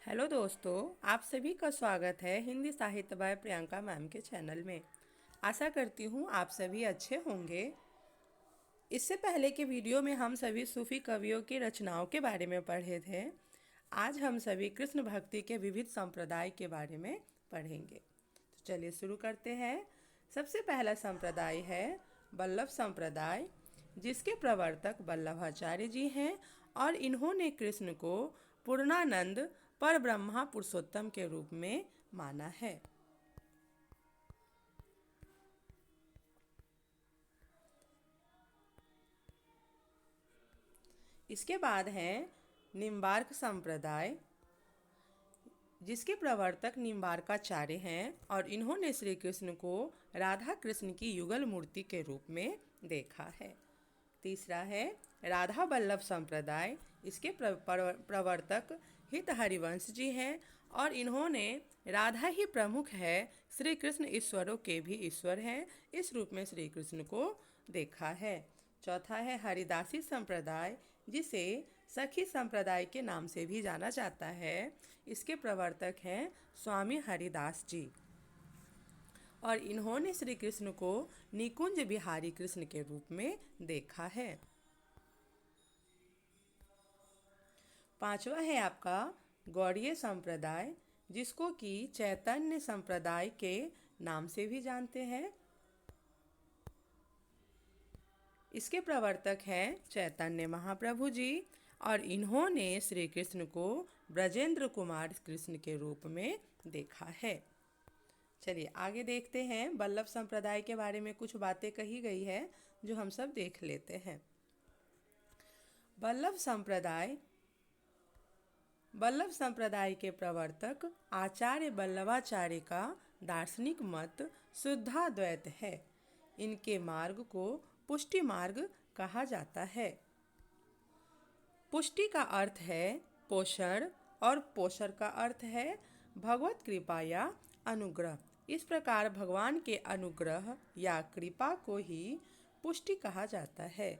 Hello दोस्तों, आप सभी का स्वागत है हिंदी साहित्य बाय प्रियंका मैम के चैनल में। आशा करती हूँ आप सभी अच्छे होंगे। इससे पहले के वीडियो में हम सभी सूफी कवियों की रचनाओं के बारे में पढ़े थे। आज हम सभी कृष्ण भक्ति के विविध संप्रदाय के बारे में पढ़ेंगे। तो चलिए शुरू करते हैं। सबसे पहला संप्रदाय है वल्लभ संप्रदाय, जिसके प्रवर्तक वल्लभाचार्य जी हैं और इन्होंने कृष्ण को पूर्णानंद पर ब्रह्मा पुरुषोत्तम के रूप में माना है। इसके बाद है निम्बार्क संप्रदाय, जिसके प्रवर्तक निम्बार्काचार्य हैं और इन्होंने श्री कृष्ण को राधा कृष्ण की युगल मूर्ति के रूप में देखा है। तीसरा है राधा वल्लभ संप्रदाय। इसके प्रवर्तक हित हरिवंश जी हैं और इन्होंने राधा ही प्रमुख है, श्री कृष्ण ईश्वरों के भी ईश्वर हैं, इस रूप में श्री कृष्ण को देखा है। चौथा है हरिदासी संप्रदाय, जिसे सखी संप्रदाय के नाम से भी जाना जाता है। इसके प्रवर्तक हैं स्वामी हरिदास जी और इन्होंने श्री कृष्ण को निकुंज बिहारी कृष्ण के रूप में देखा है। पांचवा है आपका गौड़ीय संप्रदाय, जिसको कि चैतन्य संप्रदाय के नाम से भी जानते हैं। इसके प्रवर्तक हैं चैतन्य महाप्रभु जी और इन्होंने श्री कृष्ण को ब्रजेंद्र कुमार कृष्ण के रूप में देखा है। चलिए आगे देखते हैं। वल्लभ संप्रदाय के बारे में कुछ बातें कही गई है जो हम सब देख लेते हैं। वल्लभ संप्रदाय के प्रवर्तक आचार्य वल्लभाचार्य का दार्शनिक मत शुद्धाद्वैत है। इनके मार्ग को पुष्टि मार्ग कहा जाता है। पुष्टि का अर्थ है पोषण और पोषण का अर्थ है भगवत कृपा या अनुग्रह। इस प्रकार भगवान के अनुग्रह या कृपा को ही पुष्टि कहा जाता है।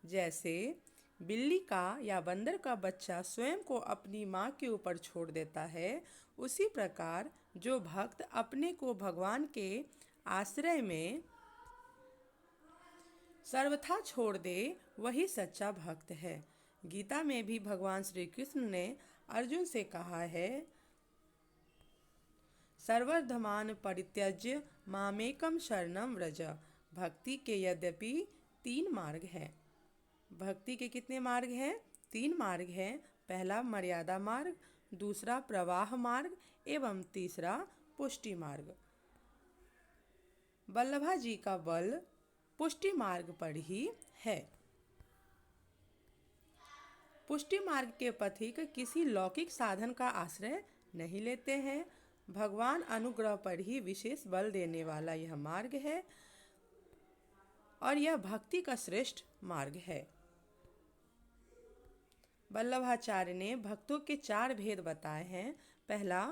जैसे बिल्ली का या बंदर का बच्चा स्वयं को अपनी माँ के ऊपर छोड़ देता है, उसी प्रकार जो भक्त अपने को भगवान के आश्रय में सर्वथा छोड़ दे, वही सच्चा भक्त है। गीता में भी भगवान श्री कृष्ण ने अर्जुन से कहा है, सर्वधर्मान परित्यज्य मामेकम शरणम व्रज। भक्ति के यद्यपि 3 मार्ग हैं। भक्ति के कितने मार्ग हैं? 3 मार्ग हैं। पहला मर्यादा मार्ग, दूसरा प्रवाह मार्ग एवं तीसरा पुष्टि मार्ग। वल्लभा जी का बल पुष्टि मार्ग पर ही है। पुष्टि मार्ग के पथिक किसी लौकिक साधन का आश्रय नहीं लेते हैं। भगवान अनुग्रह पर ही विशेष बल देने वाला यह मार्ग है और यह भक्ति का श्रेष्ठ मार्ग है। वल्लभाचार्य ने भक्तों के 4 भेद बताए हैं। पहला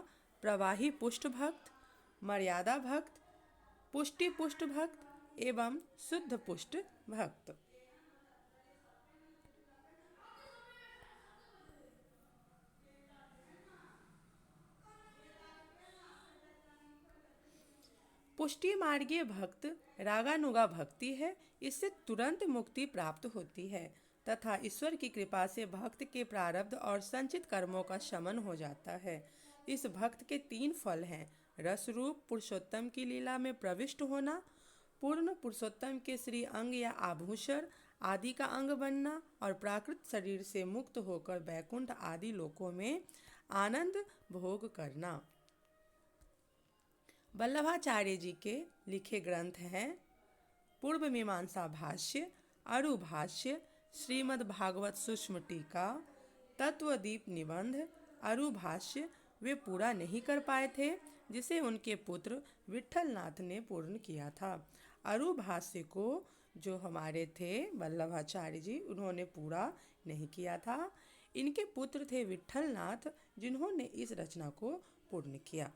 प्रवाही पुष्ट भक्त, मर्यादा भक्त, पुष्टि पुष्ट भक्त एवं शुद्ध पुष्ट भक्त। पुष्टि मार्गीय भक्त रागानुगा भक्ति है। इससे तुरंत मुक्ति प्राप्त होती है तथा ईश्वर की कृपा से भक्त के प्रारब्ध और संचित कर्मों का शमन हो जाता है। इस भक्त के 3 फल हैं। रस रूप पुरुषोत्तम की लीला में प्रविष्ट होना, पूर्ण पुरुषोत्तम के श्री अंग या आभूषण आदि का अंग बनना और प्राकृत शरीर से मुक्त होकर वैकुंठ आदि लोकों में आनंद भोग करना। वल्लभाचार्य जी के लिखे ग्रंथ हैं पूर्व मीमांसा भाष्य, अरु भाष्य, श्रीमद् भागवत सूक्ष्म टीका, तत्वदीप निबंध। अरु भाष्य वे पूरा नहीं कर पाए थे, जिसे उनके पुत्र विट्ठलनाथ ने पूर्ण किया था। अरु भाष्य को जो हमारे थे वल्लभाचार्य जी, उन्होंने पूरा नहीं किया था। इनके पुत्र थे विट्ठलनाथ, जिन्होंने इस रचना को पूर्ण किया।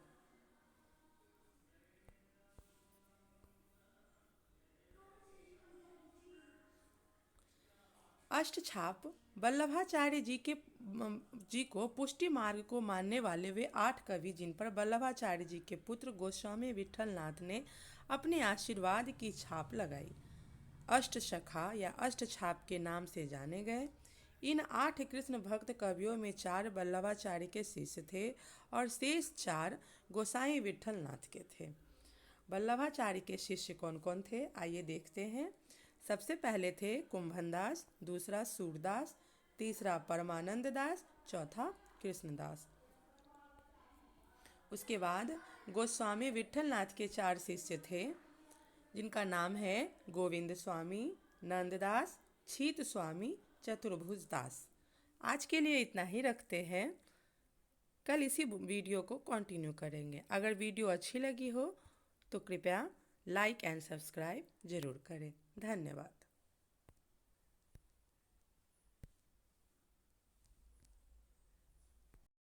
अष्टछाप वल्लभाचार्य जी को पुष्टि मार्ग को मानने वाले वे 8 कवि जिन पर वल्लभाचार्य जी के पुत्र गोस्वामी विट्ठलनाथ ने अपने आशीर्वाद की छाप लगाई, अष्टसखा या अष्टछाप के नाम से जाने गए। इन 8 कृष्ण भक्त कवियों में 4 वल्लभाचार्य के शिष्य थे और शेष 4 गोसाई विट्ठलनाथ के थे। वल्लभाचार्य के शिष्य कौन कौन थे, आइए देखते हैं। सबसे पहले थे कुंभनदास, दूसरा सूरदास, तीसरा परमानंद दास, चौथा कृष्णदास। उसके बाद गोस्वामी विट्ठलनाथ के 4 शिष्य थे जिनका नाम है गोविंद स्वामी, नंददास, छीत स्वामी, चतुर्भुज दास। आज के लिए इतना ही रखते हैं, कल इसी वीडियो को कंटिन्यू करेंगे। अगर वीडियो अच्छी लगी हो तो कृपया लाइक एंड सब्सक्राइब ज़रूर करें। धन्यवाद।